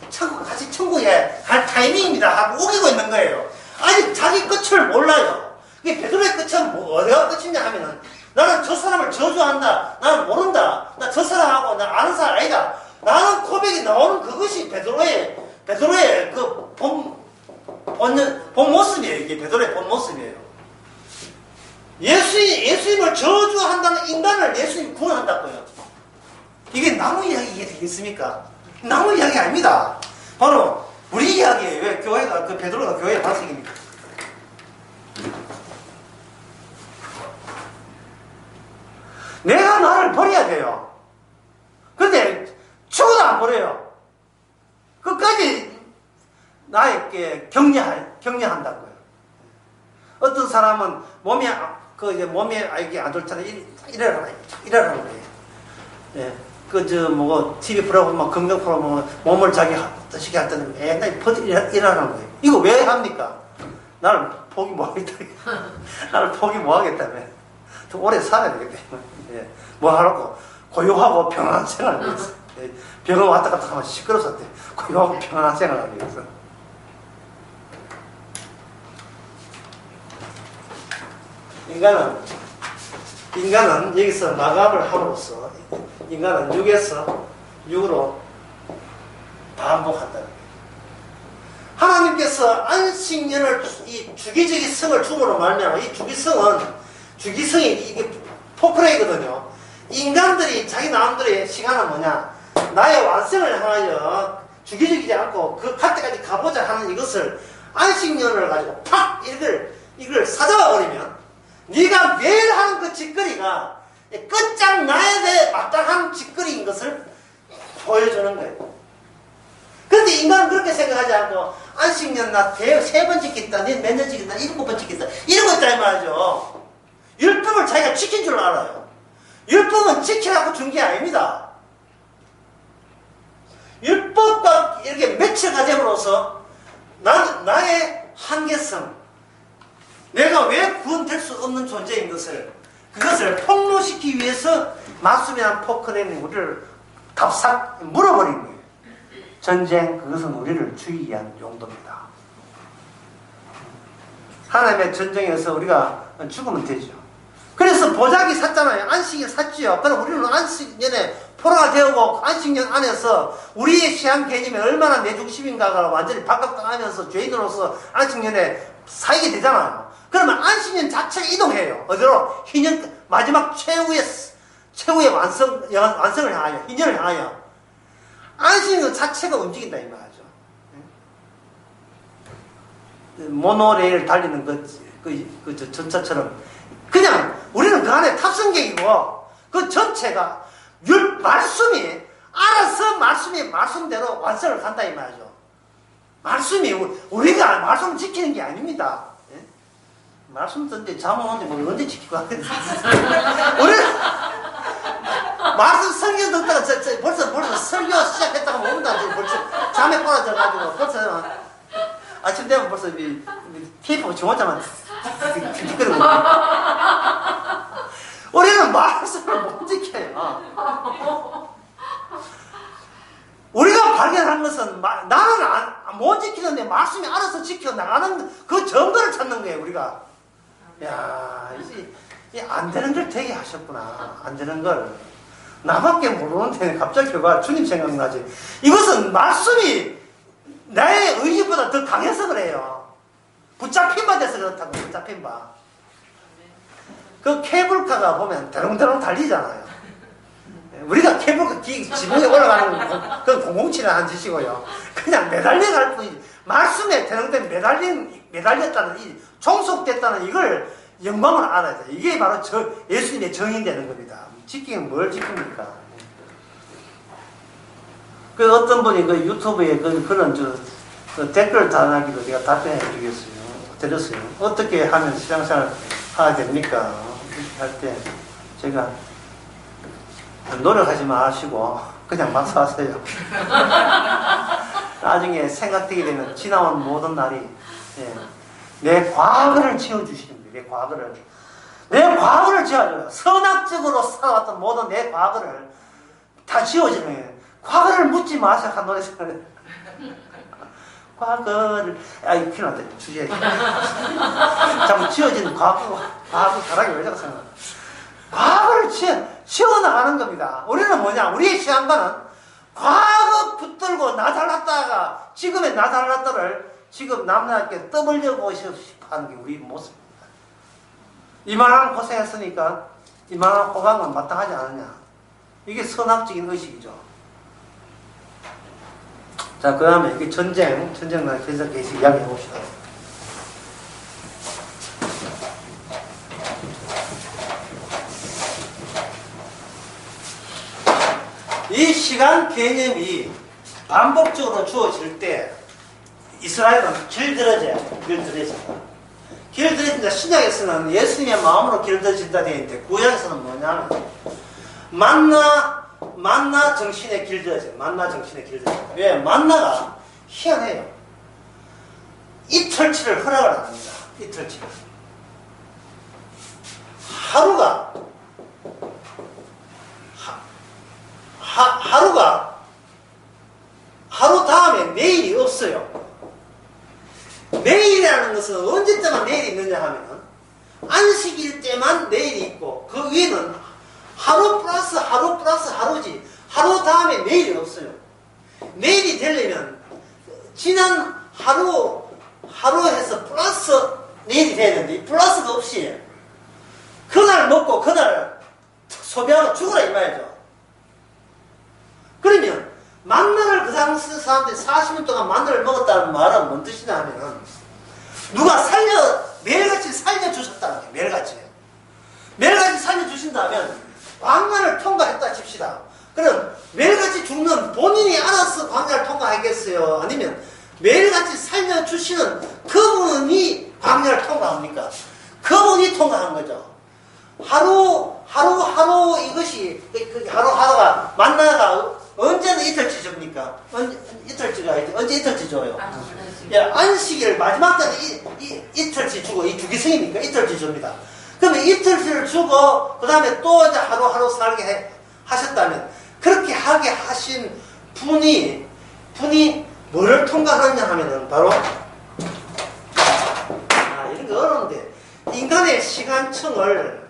같이 천국에 갈 타이밍입니다 하고 우기고 있는 거예요. 아직 자기 끝을 몰라요. 이게 베드로의 끝은 어디가 끝이냐 하면은, 나는 저 사람을 저주한다, 나는 모른다, 나 저 사람하고 나 아는 사람 아니다, 라는 고백이 나오는 그것이 베드로의 그 본 모습이에요. 이게 베드로의 본 모습이에요. 예수님을 저주한다는 인간을 예수님이 구원한다고요. 이게 나무 이야기 되겠습니까? 나무 이야기 아닙니다. 바로 우리 이야기예요. 왜 교회가, 베드로가 교회의 반석입니까? 내가 나를 버려야 돼요. 근데 죽어도 안 버려요. 끝까지 나에게 격려한다고요. 어떤 사람은 몸이 이게 안 좋잖아요. 이래라는 거예요. 예. TV 프로그램, 건강 프로그램, 몸을 자기 뜻이게 할 때는 맨날 일하는 거예요. 이거 왜 합니까? 나를 포기 뭐 하겠다. 나를 포기 뭐 하겠다며. 더 오래 살아야 되기 때문에. 예. 뭐 하라고? 고요하고 평안한 생활을 위해서. 예. 병원 왔다 갔다 하면 시끄러웠을 때, 고요하고 평안한 생활을 위해서. 인간은 여기서 마감을 함으로써 인간은 6에서 6으로 반복한다는 거예요. 하나님께서 안식년을, 이 주기적인 성을 줌으로 말미암아, 이 주기성이 이게 포크레이거든요. 인간들이 자기 나름대로의 시간은 뭐냐? 나의 완성을 향하여 주기적이지 않고 그 갈 때까지 가보자 하는 이것을 안식년을 가지고 팍 이걸 사잡아 버리면, 네가 매일 하는 그 짓거리가 끝장나야 돼 마땅한 짓거리인 것을 보여주는 거예요. 그런데 인간은 그렇게 생각하지 않고 안식년 나 3번 지켰다, 니 몇 년 지켰다, 7번 지켰다 이러고 있다 이 말이죠. 율법을 자기가 지킨 줄 알아요. 율법은 지키라고 준 게 아닙니다. 율법과 이렇게 매치가 됨으로써 나의 한계성, 내가 왜 구원될 수 없는 존재인 그것을 폭로시키기 위해서 마수미한 포크레인이 우리를 답삭 물어버린 거예요. 전쟁, 그것은 우리를 죽이기 위한 용도입니다. 하나님의 전쟁에서 우리가 죽으면 되죠. 그래서 보자기 샀잖아요. 안식일 샀지요. 그럼 우리는 안식년에 포로가 되고 안식년 안에서 우리의 시한 개념이 얼마나 내 중심인가가 완전히 바꿔가면서 죄인으로서 안식년에 살게 되잖아요. 그러면 안식년 자체가 이동해요. 어디로? 희년, 마지막 최후의 완성을 향하여, 희년을 향하여. 안식년 자체가 움직인다, 이 말이죠. 모노레일 달리는 그 전차처럼. 그냥 우리는 그 안에 탑승객이고, 그 전체가 말씀이, 알아서 말씀대로 완성을 간다, 이 말이죠. 말씀이, 우리가 말씀 지키는 게 아닙니다. 말씀 듣는데 잠은 오는데 뭐 언제 지키고 하겠지. 우리는 말씀 설교 듣다가 벌써 설교 시작했다가 모른다. 벌써 잠에 꼬라져가지고 벌써 아침 되면 벌써 테이프가 정확하면 뒤집거리고. 우리는 말씀을 못 지켜요. 우리가 발견한 것은 나는 못 지키는데 말씀이 알아서 지켜나가는 그 증거를 찾는 거예요. 우리가. 야, 이제 안 되는 걸 되게 하셨구나. 안 되는 걸. 나밖에 모르는데 갑자기 그가 주님 생각나지. 이것은 말씀이 나의 의지보다 더 강해서 그래요. 붙잡힌 바 돼서 그렇다고. 붙잡힌 바. 그 케이블카가 보면 대롱대롱 달리잖아요. 우리가 케이블카 지붕에 올라가는 그건 007을 한 짓이고요. 그냥 매달려 갈 뿐이지. 말씀에 대롱대롱 매달렸다는, 종속됐다는 이걸 영광을 알아야 돼요. 이게 바로 예수님의 정의되는 겁니다. 지키면 뭘 지킵니까? 그 어떤 분이 그 유튜브에 그런 그 댓글 달아나기도 제가 답변해 드렸어요. 어떻게 하면 신앙생활 하게 됩니까? 할 때 제가 노력하지 마시고 그냥 막서 하세요. 나중에 생각되게 되면 지나온 모든 날이 내 과거를 지워주시는 거예요. 내 과거를 지워줘요. 선악적으로 살아왔던 모든 내 과거를 다 지워지는 거예요. 과거를 묻지 마세요. 한 노래 생각해. 과거를, 큰일 났다. 주제에. 자꾸 지워진 과거 가락이 왜 자꾸 생각나. 과거를 지워나가는 겁니다. 우리는 뭐냐? 우리의 시한관은 과거 붙들고 나 잘났다가 지금의 나 잘났다를 지금 남자께 떠벌려고 싶어 하는 게 우리 모습입니다. 이만한 고생했으니까 이만한 호강은 마땅하지 않느냐. 이게 선악적인 의식이죠. 자, 그 다음에 이게 전쟁날 계속 이야기해 봅시다. 이 시간 개념이 반복적으로 주어질 때 이스라엘은 길들어져요. 길들어진다. 신약에서는 예수님의 마음으로 길들어진다 되어 있는데 구약에서는 뭐냐면 만나 정신에 길들어져요. 만나 정신에 길들어져요. 왜? 만나가 희한해요. 이틀치를 허락을 안 합니다. 이틀치를. 하루 다음에 내일이 없어요. 내일이라는 것은 언제쯤만 내일이 있느냐 하면 안식일 때만 내일이 있고 그 위에는 하루 플러스 하루지. 하루 다음에 내일이 없어요. 내일이 되려면 지난 하루 해서 플러스 내일이 돼야 되는데 플러스가 없이 그날 먹고 그날 소비하고 죽어라 이 말이죠. 그러면 만나를 그 당시 사람들이 40년 동안 만나를 먹었다는 말은 뭔 뜻이냐 하면 누가 매일같이 살려주셨다는 거예요. 매일같이 살려주신다면 광야를 통과했다 칩시다. 그럼 매일같이 죽는 본인이 알아서 광야를 통과하겠어요? 아니면 매일같이 살려주시는 그분이 광야를 통과합니까? 그분이 통과한 거죠. 하루 이것이 하루하루가 만나가 언제는 이틀치 줍니까? 언제 이틀치 줘요? 예, 안식일 마지막 때는 이틀치 주고 이 주기성이니까 이틀치 줍니다. 그러면 이틀치를 주고 그 다음에 또 이제 하루하루 살게 하셨다면 그렇게 하게 하신 분이 뭐를 통과하느냐 하면은 바로 이런 거 어려운데 인간의 시간청을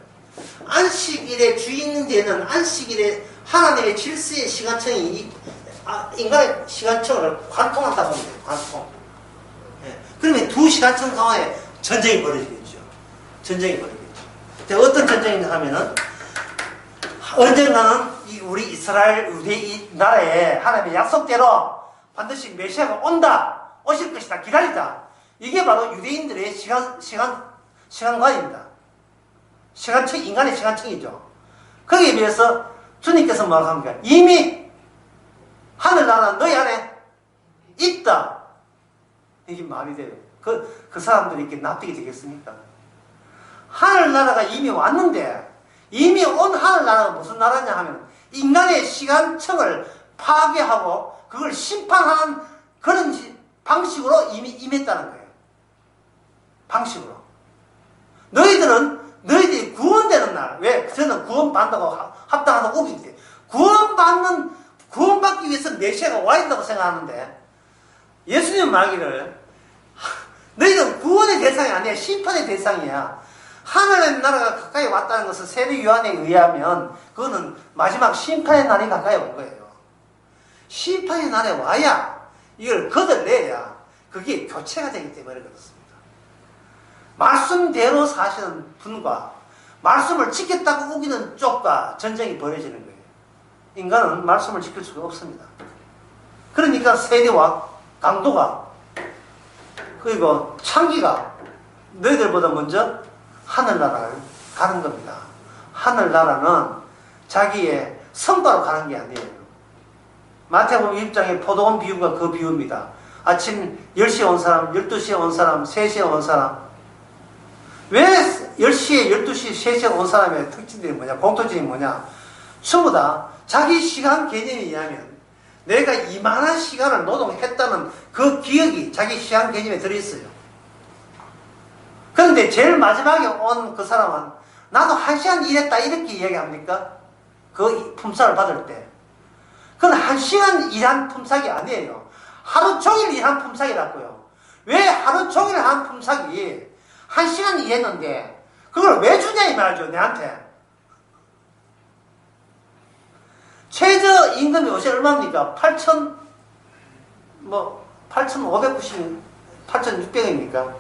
안식일의 주인 되는 안식일의 하나님의 질서의 시간청이 인간의 시간청을 관통한다고 합니다. 관통. 예. 그러면 두 시간청 상황에 전쟁이 벌어지겠죠. 전쟁이 벌어지겠죠. 어떤 전쟁이냐 하면은 언젠가는 우리 이스라엘 우리 이 나라에 하나님의 약속대로 반드시 메시아가 오실 것이다. 기다리자. 이게 바로 유대인들의 시간관입니다. 시간청, 인간의 시간청이죠. 거기에 비해서 주님께서 뭐라고 합니까? 이미 하늘나라는 너희 안에 있다. 이게 말이 돼요. 그 사람들이 이렇게 납득이 되겠습니까? 하늘나라가 이미 왔는데, 이미 온 하늘나라가 무슨 나라냐 하면, 인간의 시간청을 파괴하고, 그걸 심판하는 그런 방식으로 이미 임했다는 거예요. 방식으로. 너희들이 구원되는 날, 왜? 저는 구원받는다고 합당하다고 우기는데, 구원받기 위해서 메시아가 와야 된다고 생각하는데, 예수님 말기를, 너희는 구원의 대상이 아니야. 심판의 대상이야. 하늘의 나라가 가까이 왔다는 것은 세례 요한에 의하면, 그거는 마지막 심판의 날이 가까이 온 거예요. 심판의 날에 와야, 이걸 걷어내야, 그게 교체가 되기 때문에 그렇습니다. 말씀대로 사시는 분과 말씀을 지켰다고 우기는 쪽과 전쟁이 벌어지는 거예요. 인간은 말씀을 지킬 수가 없습니다. 그러니까 세대와 강도가 그리고 창기가 너희들보다 먼저 하늘나라를 가는 겁니다. 하늘나라는 자기의 성과로 가는 게 아니에요. 마태복음 1장의 포도원 비유가 그 비유입니다. 아침 10시에 온 사람, 12시에 온 사람, 3시에 온 사람. 왜 10시에, 12시에, 3시에 온 사람의 특징들이 뭐냐, 공통점이 뭐냐. 전부 다 자기 시간 개념에 의하면 내가 이만한 시간을 노동했다는 그 기억이 자기 시간 개념에 들어있어요. 그런데 제일 마지막에 온 그 사람은 나도 1시간 일했다 이렇게 이야기합니까? 그 품삯을 받을 때. 그건 1시간 일한 품삯이 아니에요. 하루 종일 일한 품삯이라고요. 왜 하루 종일 한 품삯이 1시간 일했는데 그걸 왜 주냐 이 말이죠. 내한테. 최저 임금이 요새 얼마입니까? 8,590, 8,600원입니까?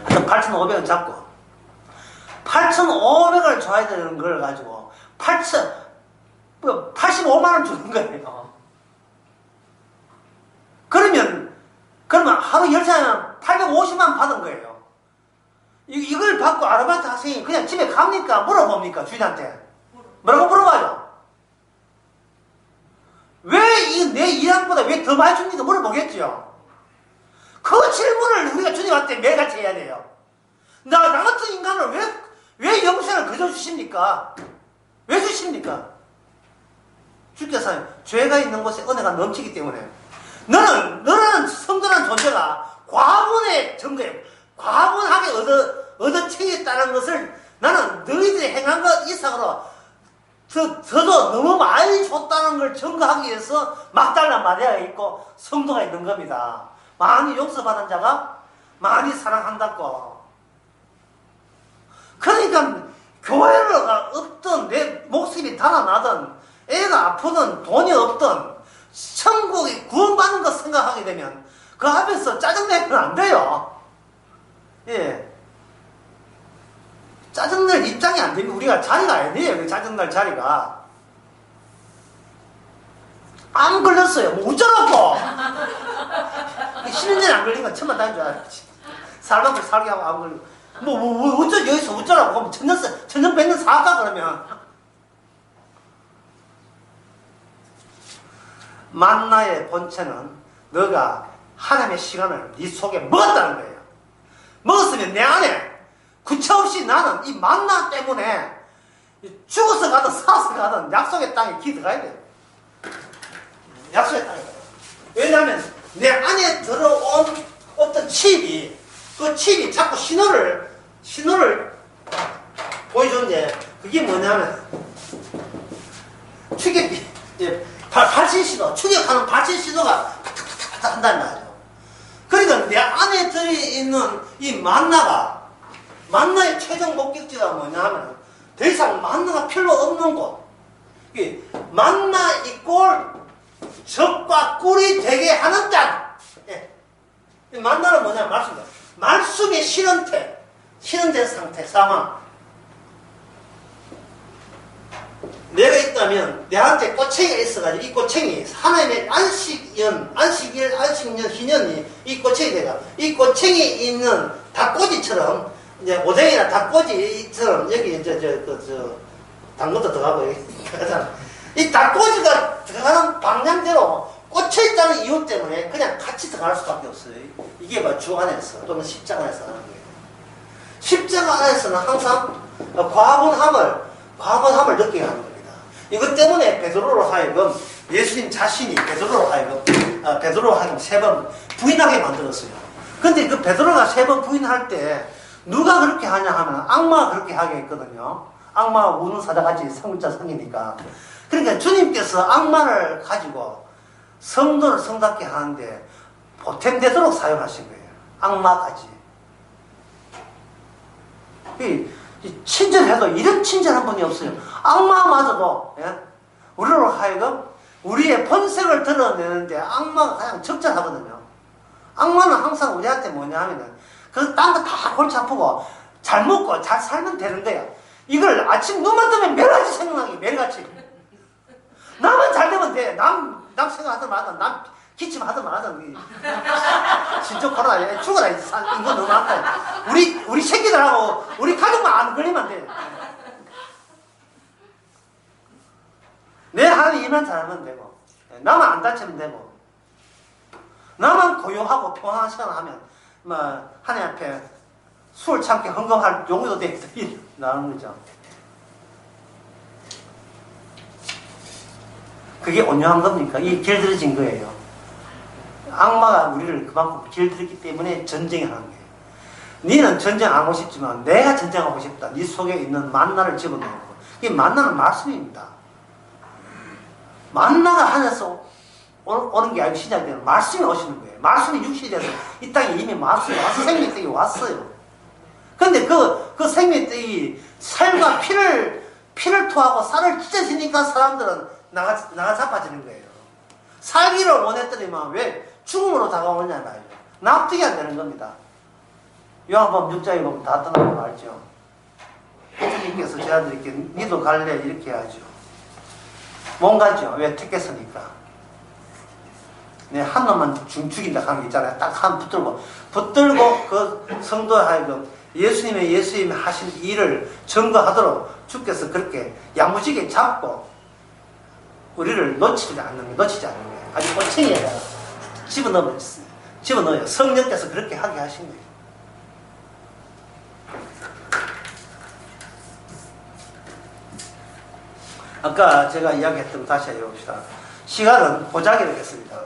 8,500원 잡고 8,500원을 줘야 되는 걸 가지고 85만원 주는 거예요. 그러면 하루 10시간 850만 받은 거예요. 이걸 받고 아르바이트 학생이 그냥 집에 갑니까? 물어봅니까? 주인한테. 뭐라고 물어봐요? 왜 내 일한보다 왜 더 많이 줍니까? 물어보겠죠. 그 질문을 우리가 주님한테 매일같이 해야 돼요. 나 같은 인간을 왜 영생을 그저 주십니까? 왜 주십니까? 주께서 죄가 있는 곳에 은혜가 넘치기 때문에 너는 성전한 존재가 과분의 증거에 과분하게 얻어채였다는 것을 나는 너희들이 행한 것 이상으로 저도 너무 많이 줬다는 걸 증거하기 위해서 막달라 마리아가 있고 성도가 있는 겁니다. 많이 용서받은 자가 많이 사랑한다고. 그러니까 교회가 없든 내 목숨이 달아나든 애가 아프든 돈이 없든 천국이 구원받는 거 생각하게 되면 그 앞에서 짜증내면 안 돼요. 예. 짜증낼 입장이 안 되면 우리가 자리가 아니에요. 그 짜증날 자리가. 안 걸렸어요. 뭐 어쩌라고. 쉬는 데는 안 걸린 건 천만 다인 줄 알았지. 살만큼 살게 하고 안 걸리고. 여기서 어쩌라고. 그럼 천년 백년 살까 그러면. 만나의 본체는 너가 하나님의 시간을 네 속에 먹었다는 거예요. 먹었으면 내 안에 구차없이 나는 이 만나 때문에 죽어서 가든 살아서 가든 약속의 땅에 기들어가야 돼요. 약속의 땅에. 왜냐하면 내 안에 들어온 어떤 칩이, 그 칩이 자꾸 신호를 보여주는데, 그게 뭐냐면 추격기, 발신 신호, 추격하는 발신 신호가 탁탁탁탁 한다는 말이죠. 그러니까 내 안에 들어있는 이 만나의 최종 목적지가 뭐냐면 더 이상 만나가 필요 없는 곳. 만나 이꼴 적과 꿀이 되게 하는 땅. 만나는 뭐냐? 말씀입니다. 말씀의 실현된 상태, 상황. 내가 있다면 내한테 꼬챙이가 있어가지고 이 꼬챙이 하나님의 안식년, 희년이 이 꼬챙이가 이 꼬챙이 있는 닭꼬지처럼 이제 오뎅이나 닭꼬지처럼 여기 당근도 들어가고 여기 들어가잖아. 이 닭꼬지가 들어가는 방향대로 꽂혀 있다는 이유 때문에 그냥 같이 들어갈 수밖에 없어요. 이게 뭐 주 안에서 또는 십자가 안에서 하는 거예요. 십자가 안에서는 항상 과분함을 느끼게 하는 겁니다. 이것 때문에 베드로로 하여금 예수님 자신이 베드로로 하여금 3번 부인하게 만들었어요. 근데 그 베드로가 3번 부인할 때 누가 그렇게 하냐 하면 악마가 그렇게 하게 했거든요. 악마가 우는 사자같이 성자 성이니까. 그러니까 주님께서 악마를 가지고 성도를 성답게 하는데 보탬되도록 사용하신 거예요. 악마까지. 친절해도 이런 친절한 분이 없어요. 악마마저도 우리로 하여금 우리의 본색을 드러내는데 악마가 가장 적절하거든요. 악마는 항상 우리한테 뭐냐 하면은 그 딴 거 다 골치 아프고 잘 먹고 잘 살면 되는 거야. 이걸 아침 눈만 뜨면 매일같이 생각나게 매일같이. 나만 잘 되면 돼. 남 생각하든 말든 남 기침하든 말든 진짜 코로나 죽어라. 이거 너무 아파. 우리 새끼들하고 우리 가족만 안 걸리면 돼. 내 하는 일만 잘하면 되고 나만 안 다치면 되고 나만 고요하고 평안한 시간을 하면 하나님 앞에 수월 참게 헌금할 용의도 돼 나오는 거죠. 그게 온유한 겁니까? 이게 길들여진 거예요. 악마가 우리를 그만큼 길들였기 때문에 전쟁을 하는 거예요. 너는 전쟁 안 하고 싶지만 내가 전쟁하고 싶다. 네 속에 있는 만나를 집어넣고. 이 만나는 말씀입니다. 만나가 하늘에서 오는 게 아니고 시작이 되는 말씀이 오시는 거예요. 말씀이 육신이 돼서 이 땅에 이미 말씀이 와서 생명떡이 왔어요. 근데 그 생명떡이 살과 피를 토하고 쌀을 찢어지니까 사람들은 나가 자빠지는 거예요. 살기를 원했더니만 왜 죽음으로 다가오느냐 말이죠. 납득이 안 되는 겁니다. 요한복음 6장에 보면 다 떠나는 거 알죠. 주님께서 제 아들에게 니도 갈래 이렇게 해야죠. 못 가죠. 왜? 택했으니까. 한 놈만 죽인다 하는 게 있잖아요. 딱 한 붙들고 그 성도에 하여금 예수님이 하신 일을 증거하도록 주께서 그렇게 야무지게 잡고 우리를 놓치지 않는 거예요. 아주 꼬챙이에다가 집어넣어요. 성령께서 그렇게 하게 하신 거예요. 아까 제가 이야기했던 거 다시 해봅시다. 시간은 보자기를 했습니다.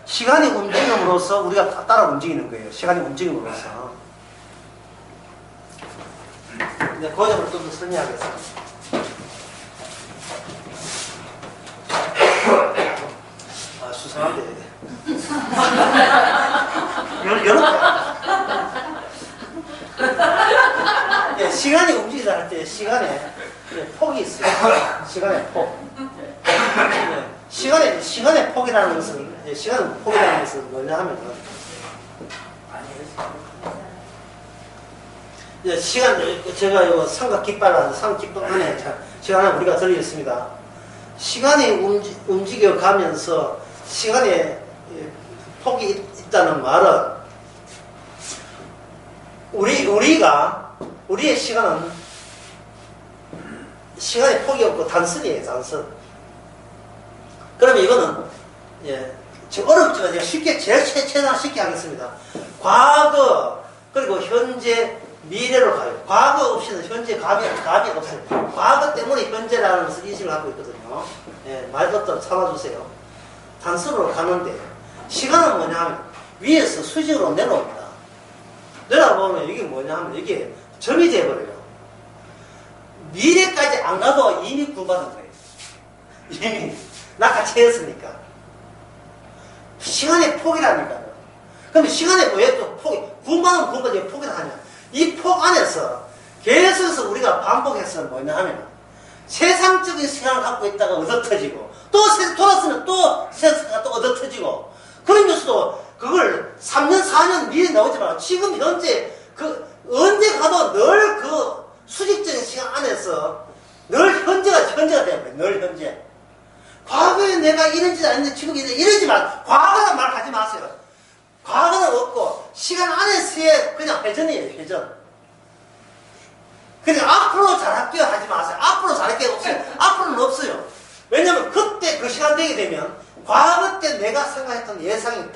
시간이 움직임으로써 우리가 따라 움직이는 거예요. 시간이 움직임으로써. 그 점을 좀 더 설명하겠습니다. 수상한데. 이렇게. 시간이 움직이다 할 때 시간에 폭이 있어요. 시간의 폭. 시간의 폭이라는 것은 뭐냐 하면은 제가 요 삼각 깃발라는 삼각깃발 안에 시간을 우리가 들어있습니다. 시간이 움직여 가면서 시간에 폭이 있다는 말은 우리의 시간은 시간에 폭이 없고 단순이에요. 단순. 그러면 이거는 예, 좀 어렵지만 제가 쉽게 제일 최대한 쉽게 하겠습니다. 과거 그리고 현재 미래로 가요. 과거 없이는 현재 감이 없어요. 과거 때문에 현재라는 것을 인식을 하고 있거든요. 예, 말부터 참아주세요. 단순으로 가는데 시간은 뭐냐 하면 위에서 수직으로 내려옵니다. 내려보면 이게 뭐냐 하면 이게 점이 돼버려요. 미래까지 안 가도 이미 구분받은 거예요. 이미 낙하체였으니까. 시간의 폭이라니까요. 그럼 시간의 왜 또 폭이, 구분받은 구분까지 왜 폭이라 하냐. 이 폭 안에서 계속해서 우리가 반복해서 뭐냐 하면 세상적인 시간을 갖고 있다가 얻어터지고 또 돌아서면 또 세상가 또 얻어터지고 그러면서도 그걸 3년 4년 미래 나오지 말고 지금 현재 그 언제 가도 늘 그 수직적인 시간 안에서 늘 현재가 돼야 돼요. 늘 현재. 과거에 내가 이런지 아닌데 지금 이러지만 과거란 말 하지 마세요. 과거는 없고 시간 안에서의 그냥 회전이에요. 회전. 그냥 앞으로 잘할게요 하지 마세요. 앞으로 잘할게요 없어요. 앞으로는 없어요. 왜냐면 그때 그 시간 되게 되면 과거 때 내가 생각했던 예상이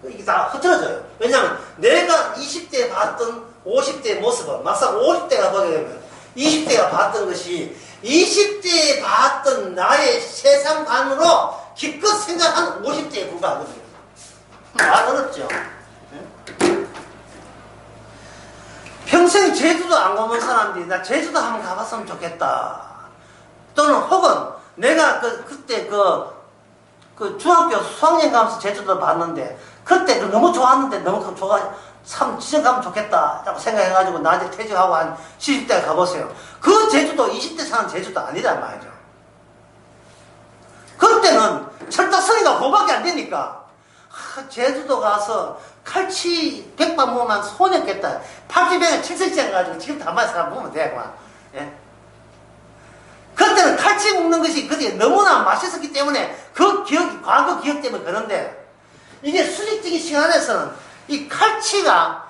이게 다 흐트러져요. 왜냐면 내가 20대에 봤던 50대의 모습은 막상 50대가 보게 되면 20대가 봤던 것이 20대에 봤던 나의 세상관으로 기껏 생각한 50대에 불과하거든요. 말 어렵죠? 평생 제주도 안 가본 사람들이 나 제주도 한번 가봤으면 좋겠다. 또는 혹은 내가 그때 그 중학교 수학여행 가면서 제주도 봤는데 그때 너무 좋았는데 너무 참 지정 가면 좋겠다 라고 생각해가지고 나한테 퇴직하고 한 70대 가보세요. 그 제주도 20대 사는 제주도 아니란 말이죠. 그때는 철다성이가 그거밖에 안 되니까 제주도 가서 칼치 100만 모으면 손했겠다. 80배에 7cm 가지고 지금 다만 사람 보면 되구만. 예? 그때는 칼치 먹는 것이 그때 너무나 맛있었기 때문에 그 기억이 과거 기억 때문에 그런데 이게 수직적인 시간에서는 이 칼치가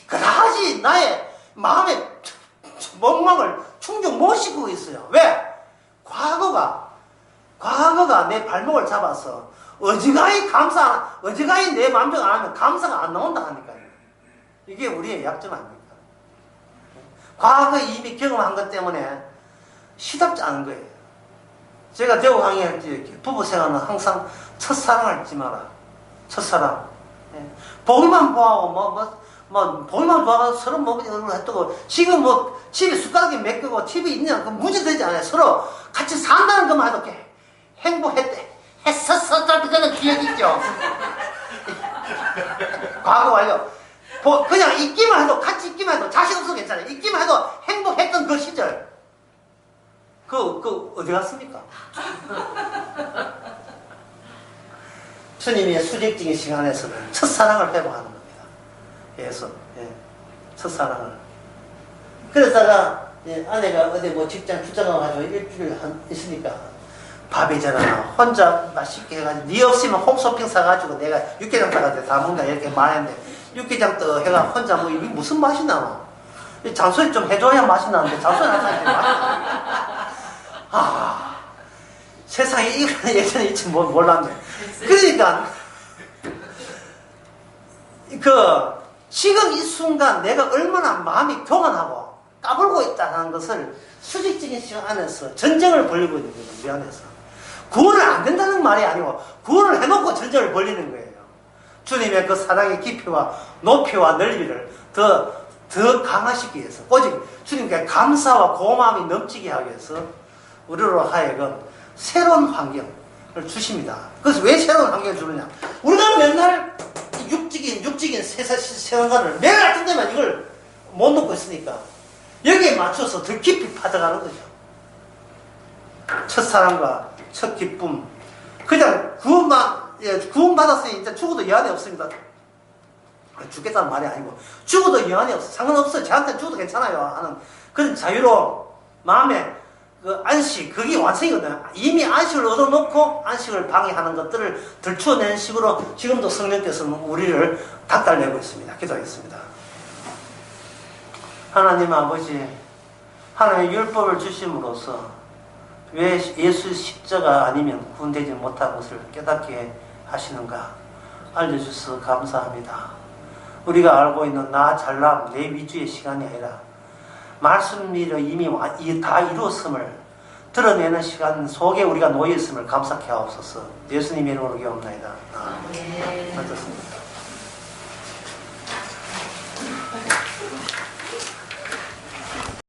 그다지 나의 마음의 멍멍을 충족 못 시키고 있어요. 왜? 과거가 내 발목을 잡아서 어지간히 내 마음대로 안 하면 감사가 안 나온다 하니까요. 이게 우리의 약점 아닙니까? 과거에 이미 경험한 것 때문에 시답지 않은 거예요. 제가 대우 강의할 때 부부 생활은 항상 첫사랑을 잊지 마라. 첫사랑. 예. 보기만 보하고 보기만 좋아가지고 서로 얼굴 했다고 지금 집에 숟가락이 몇 개고 집이 있냐 그 문제되지 않아요. 서로 같이 산다는 것만 해도 했었던 그는 기억 있죠. 과거 완료. 그냥 있기만 해도 같이 있기만 해도 자식 없어도 괜찮아요. 있기만 해도 행복했던 그 시절 어디 갔습니까? 주님의 수직적인 시간에서는 첫사랑을 회복하는 겁니다. 예수, 첫사랑을. 그러다가 아내가 어디 직장 출장 가가지고 일주일 있으니까 밥이잖아. 혼자 맛있게 해가지고 니 없으면 홈쇼핑 사가지고 내가 육개장 사가지고 다 먹는다 이렇게 말했는데 육개장 또 해가 혼자 이게 무슨 맛이 나나? 잔소리 좀 해줘야 맛이 나는데 잔소리 하지 않지. 세상에 이런 예전에 있지 몰랐네. 그러니까 지금 이 순간 내가 얼마나 마음이 교만하고 까불고 있다는 것을 수직적인 시간 안에서 전쟁을 벌이고 있는 거예요. 우리 안에서 구원을 안 된다는 말이 아니고 구원을 해놓고 전쟁을 벌리는 거예요. 주님의 그 사랑의 깊이와 높이와 넓이를 더 강화시키기 위해서 오직 주님께 감사와 고마움이 넘치게 하기 위해서 우리로 하여금 새로운 환경을 주십니다. 그래서 왜 새로운 환경을 주느냐? 우리가 맨날 육직인 세상관을 매일 같은 데만 이걸 못 놓고 있으니까 여기에 맞춰서 더 깊이 파져가는 거죠. 첫사랑과 첫 기쁨. 그냥 구원받았으니 이제 죽어도 여한이 없습니다. 죽겠다는 말이 아니고 죽어도 여한이 없어. 상관없어요. 저한테는 죽어도 괜찮아요 하는 그런 자유로움, 마음의 그 안식, 그게 완성이거든요. 이미 안식을 얻어놓고 안식을 방해하는 것들을 들추어낸 식으로 지금도 성령께서는 우리를 닥달내고 있습니다. 기도하겠습니다. 하나님 아버지, 하나님의 율법을 주심으로써 왜 예수 십자가 아니면 구원되지 못한 것을 깨닫게 하시는가 알려주셔서 감사합니다. 우리가 알고 있는 나 잘남 내 위주의 시간이 아니라 말씀이 이미 다 이루었음을 드러내는 시간 속에 우리가 놓여 있음을 감사케 하옵소서. 예수님의 이름으로 기도합니다. 아멘. 맞았습니다.